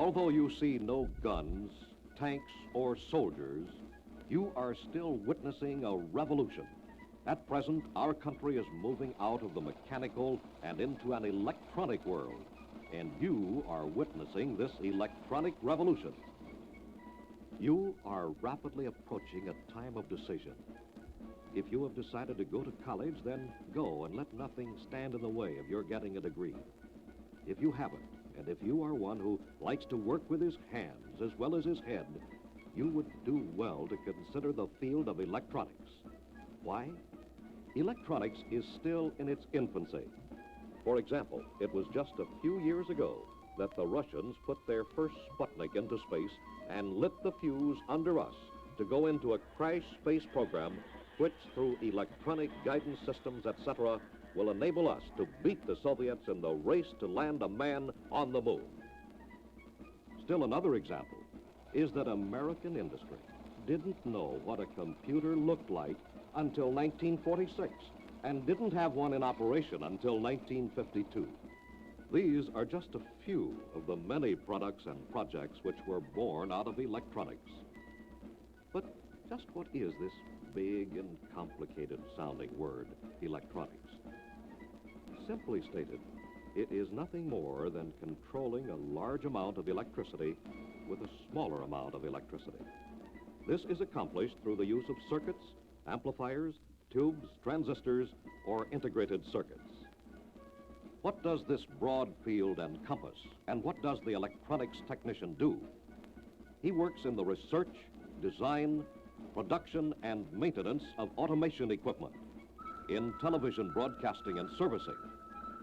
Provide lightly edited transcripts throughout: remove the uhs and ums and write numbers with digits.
Although you see no guns, tanks, or soldiers, you are still witnessing a revolution. At present, our country is moving out of the mechanical and into an electronic world, and you are witnessing this electronic revolution. You are rapidly approaching a time of decision. If you have decided to go to college, then go and let nothing stand in the way of your getting a degree. If you haven't, and if you are one who likes to work with his hands as well as his head, you would do well to consider the field of electronics. Why? Electronics is still in its infancy. For example, it was just a few years ago that the Russians put their first Sputnik into space and lit the fuse under us to go into a crash space program which, through electronic guidance systems, etc., will enable us to beat the Soviets in the race to land a man on the moon. Still another example is that American industry didn't know what a computer looked like until 1946 and didn't have one in operation until 1952. These are just a few of the many products and projects which were born out of electronics. But just what is this big and complicated sounding word, electronics? Simply stated, it is nothing more than controlling a large amount of electricity with a smaller amount of electricity. This is accomplished through the use of circuits, amplifiers, tubes, transistors, or integrated circuits. What does this broad field encompass, and what does the electronics technician do? He works in the research, design, production, and maintenance of automation equipment, in television broadcasting and servicing,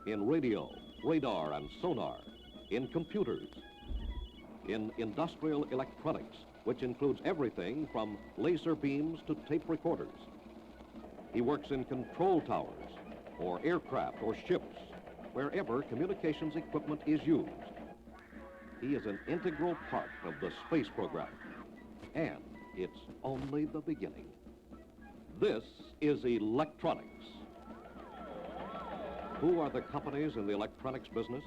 in radio, radar, and sonar, in computers, in industrial electronics, which includes everything from laser beams to tape recorders. He works in control towers, or aircraft, or ships, wherever communications equipment is used. He is an integral part of the space program, and it's only the beginning. This is electronics. Who are the companies in the electronics business?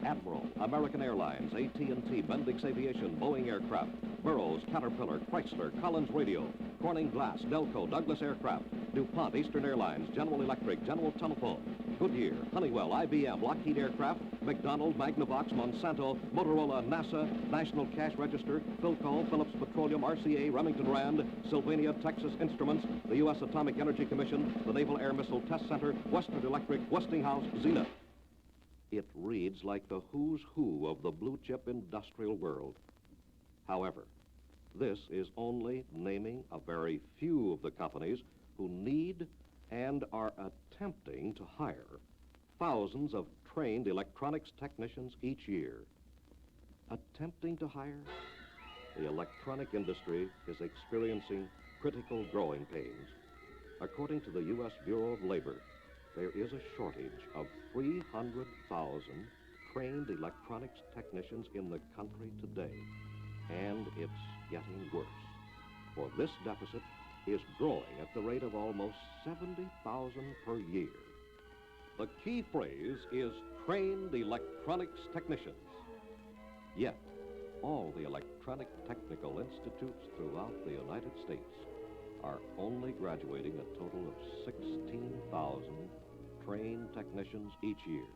Admiral, American Airlines, AT&T, Bendix Aviation, Boeing Aircraft, Burroughs, Caterpillar, Chrysler, Collins Radio, Corning Glass, Delco, Douglas Aircraft, DuPont, Eastern Airlines, General Electric, General Telephone, Goodyear, Honeywell, IBM, Lockheed Aircraft, McDonnell, Magnavox, Monsanto, Motorola, NASA, National Cash Register, Philco, Phillips Petroleum, RCA, Remington Rand, Sylvania, Texas Instruments, the U.S. Atomic Energy Commission, the Naval Air Missile Test Center, Western Electric, Westinghouse, Zenith. It reads like the who's who of the blue-chip industrial world. However, this is only naming a very few of the companies who need and are attempting to hire thousands of trained electronics technicians each year. Attempting to hire? The electronic industry is experiencing critical growing pains. According to the U.S. Bureau of Labor, there is a shortage of 300,000 trained electronics technicians in the country today, and it's getting worse. For this deficit is growing at the rate of almost 70,000 per year. The key phrase is trained electronics technicians. Yet, all the electronic technical institutes throughout the United States are only graduating a total of 16,000 trained technicians each year.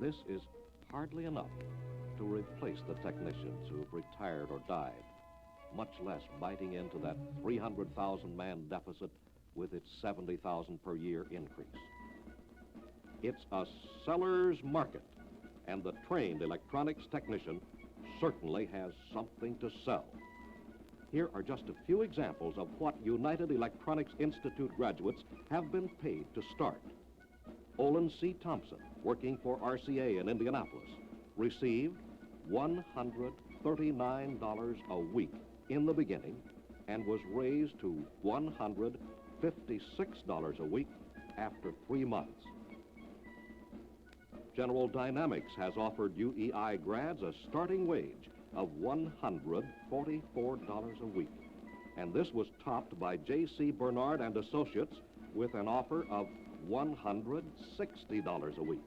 This is hardly enough to replace the technicians who have retired or died, much less biting into that 300,000-man deficit with its 70,000 per year increase. It's a seller's market, and the trained electronics technician certainly has something to sell. Here are just a few examples of what United Electronics Institute graduates have been paid to start. Olin C. Thompson, working for RCA in Indianapolis, received $139 a week in the beginning and was raised to $156 a week after 3 months. General Dynamics has offered UEI grads a starting wage of $144 a week, and this was topped by J.C. Bernard and Associates with an offer of $160 a week.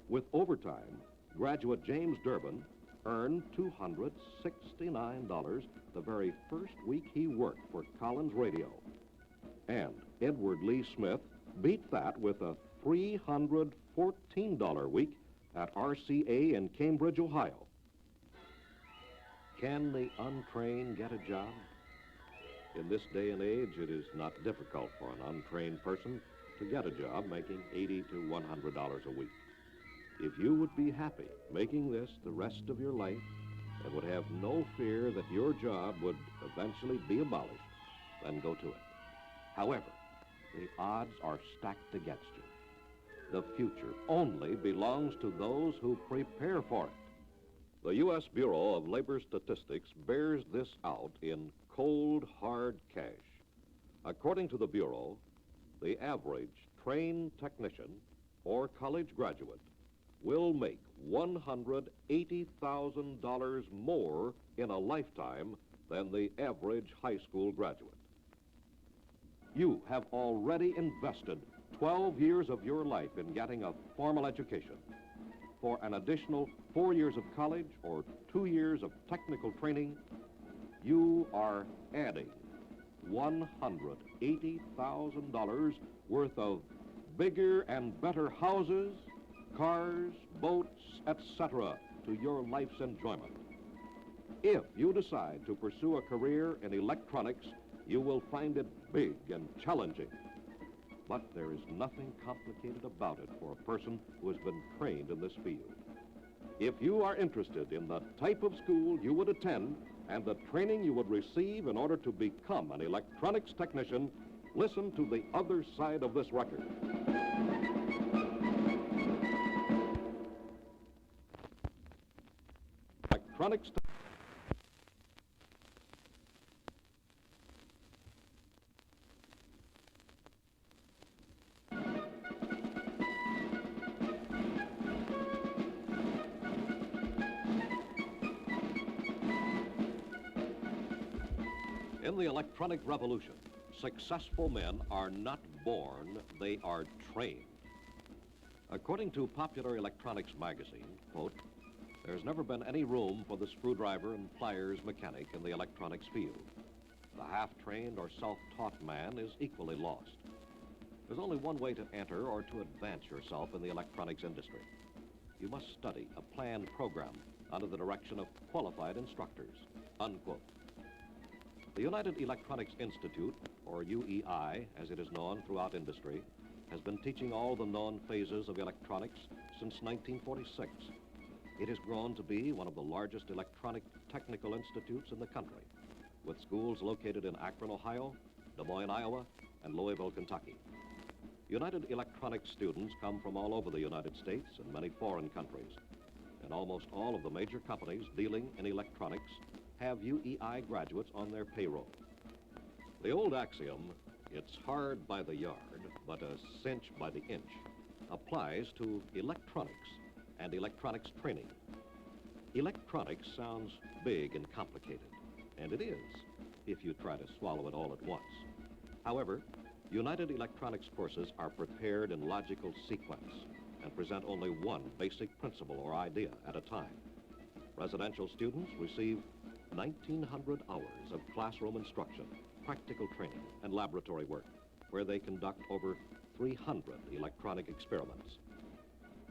With overtime, Graduate James Durbin earned $269 the very first week he worked for Collins Radio. And Edward Lee Smith beat that with a $314 week at RCA in Cambridge, Ohio. Can the untrained get a job? In this day and age, it is not difficult for an untrained person to get a job making $80 to $100 a week. If you would be happy making this the rest of your life and would have no fear that your job would eventually be abolished, then go to it. However, the odds are stacked against you. The future only belongs to those who prepare for it. The U.S. Bureau of Labor Statistics bears this out in cold, hard cash. According to the Bureau, the average trained technician or college graduate will make $180,000 more in a lifetime than the average high school graduate. You have already invested 12 years of your life in getting a formal education. For an additional 4 years of college or 2 years of technical training, you are adding $180,000 worth of bigger and better houses, cars, boats, etc. to your life's enjoyment. If you decide to pursue a career in electronics, you will find it big and challenging. But there is nothing complicated about it for a person who has been trained in this field. If you are interested in the type of school you would attend and the training you would receive in order to become an electronics technician, listen to the other side of this record. Electronics. In the electronic revolution, successful men are not born, they are trained. According to Popular Electronics magazine, quote, "There's never been any room for the screwdriver and pliers mechanic in the electronics field. The half-trained or self-taught man is equally lost. There's only one way to enter or to advance yourself in the electronics industry. You must study a planned program under the direction of qualified instructors," unquote. The United Electronics Institute, or UEI, as it is known throughout industry, has been teaching all the known phases of electronics since 1946. It has grown to be one of the largest electronic technical institutes in the country, with schools located in Akron, Ohio, Des Moines, Iowa, and Louisville, Kentucky. United Electronics students come from all over the United States and many foreign countries, and almost all of the major companies dealing in electronics have UEI graduates on their payroll. The old axiom, "It's hard by the yard, but a cinch by the inch," applies to electronics and electronics training. Electronics sounds big and complicated, and it is, if you try to swallow it all at once. However, United Electronics courses are prepared in logical sequence and present only one basic principle or idea at a time. Residential students receive 1,900 hours of classroom instruction, practical training, and laboratory work, where they conduct over 300 electronic experiments.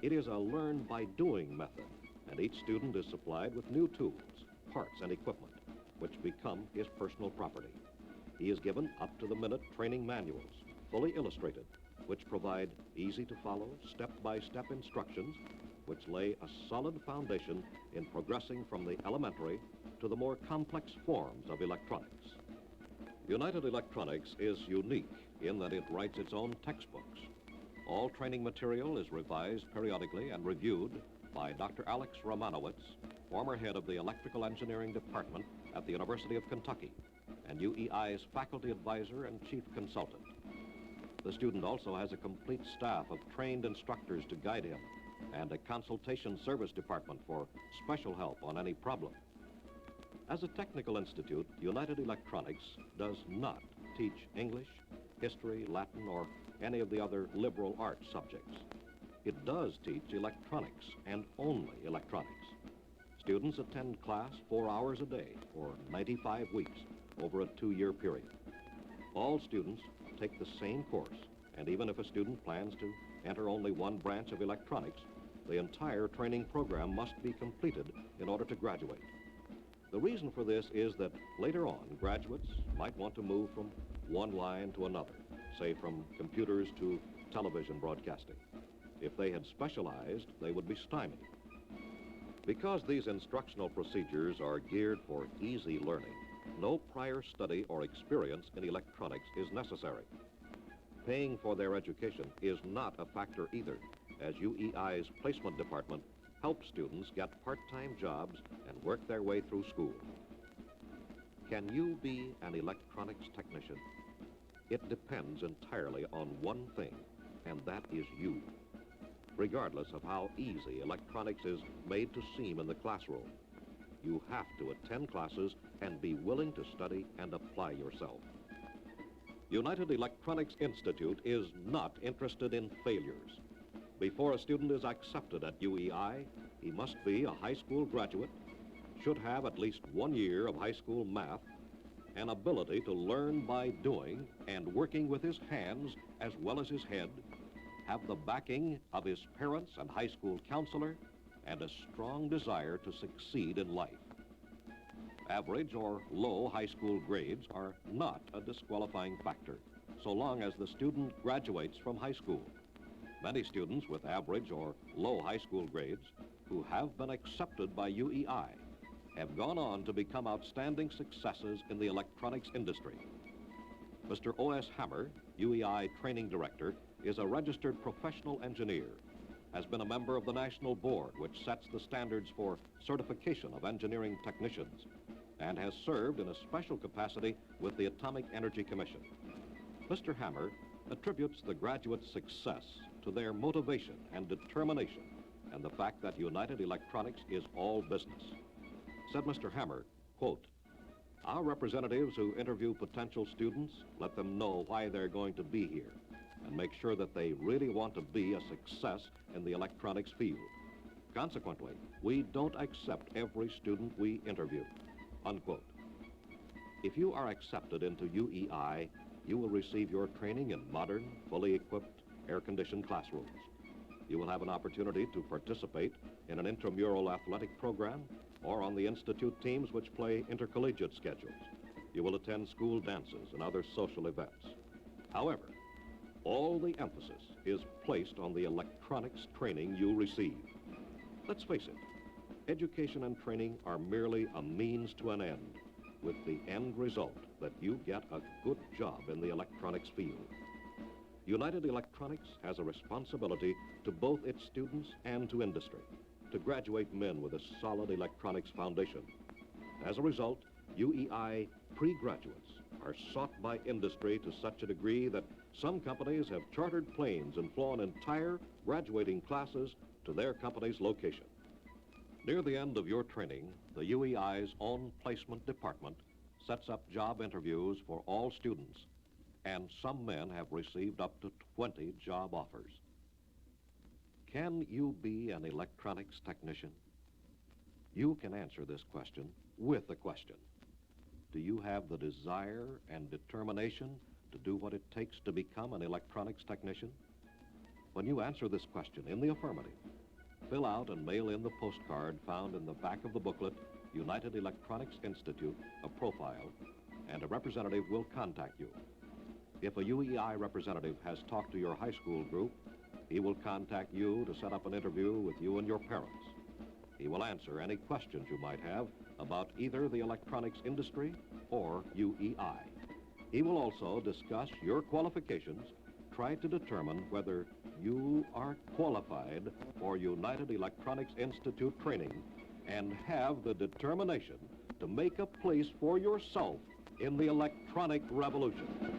It is a learn-by-doing method, and each student is supplied with new tools, parts, and equipment, which become his personal property. He is given up-to-the-minute training manuals, fully illustrated, which provide easy-to-follow, step-by-step instructions, which lay a solid foundation in progressing from the elementary to the more complex forms of electronics. United Electronics is unique in that it writes its own textbooks. All training material is revised periodically and reviewed by Dr. Alex Romanowitz, former head of the Electrical Engineering Department at the University of Kentucky, and UEI's faculty advisor and chief consultant. The student also has a complete staff of trained instructors to guide him and a consultation service department for special help on any problem. As a technical institute, United Electronics does not teach English, history, Latin, or any of the other liberal arts subjects. It does teach electronics and only electronics. Students attend class 4 hours a day for 95 weeks over a 2-year period. All students take the same course, and even if a student plans to enter only one branch of electronics, the entire training program must be completed in order to graduate. The reason for this is that later on, graduates might want to move from one line to another, say from computers to television broadcasting. If they had specialized, they would be stymied. Because these instructional procedures are geared for easy learning, no prior study or experience in electronics is necessary. Paying for their education is not a factor either, as UEI's placement department helps students get part-time jobs and work their way through school. Can you be an electronics technician? It depends entirely on one thing, and that is you. Regardless of how easy electronics is made to seem in the classroom, you have to attend classes and be willing to study and apply yourself. United Electronics Institute is not interested in failures. Before a student is accepted at UEI, he must be a high school graduate, should have at least 1 year of high school math, an ability to learn by doing and working with his hands as well as his head, have the backing of his parents and high school counselor, and a strong desire to succeed in life. Average or low high school grades are not a disqualifying factor, so long as the student graduates from high school. Many students with average or low high school grades who have been accepted by UEI have gone on to become outstanding successes in the electronics industry. Mr. O.S. Hammer, UEI Training Director, is a registered professional engineer, has been a member of the National Board, which sets the standards for certification of engineering technicians, and has served in a special capacity with the Atomic Energy Commission. Mr. Hammer attributes the graduates' success to their motivation and determination and the fact that United Electronics is all business. Said Mr. Hammer, quote, "Our representatives who interview potential students let them know why they're going to be here and make sure that they really want to be a success in the electronics field. Consequently, we don't accept every student we interview," unquote. If you are accepted into UEI, you will receive your training in modern, fully equipped, air-conditioned classrooms. You will have an opportunity to participate in an intramural athletic program or on the institute teams which play intercollegiate schedules. You will attend school dances and other social events. However, all the emphasis is placed on the electronics training you receive. Let's face it, education and training are merely a means to an end, with the end result that you get a good job in the electronics field. United Electronics has a responsibility to both its students and to industry, to graduate men with a solid electronics foundation. As a result, UEI pre-graduates are sought by industry to such a degree that some companies have chartered planes and flown entire graduating classes to their company's location. Near the end of your training, the UEI's own placement department sets up job interviews for all students, and some men have received up to 20 job offers. Can you be an electronics technician? You can answer this question with a question. Do you have the desire and determination to do what it takes to become an electronics technician? When you answer this question in the affirmative, fill out and mail in the postcard found in the back of the booklet, United Electronics Institute, a profile, and a representative will contact you. If a UEI representative has talked to your high school group, he will contact you to set up an interview with you and your parents. He will answer any questions you might have about either the electronics industry or UEI. He will also discuss your qualifications, try to determine whether you are qualified for United Electronics Institute training and have the determination to make a place for yourself in the electronic revolution.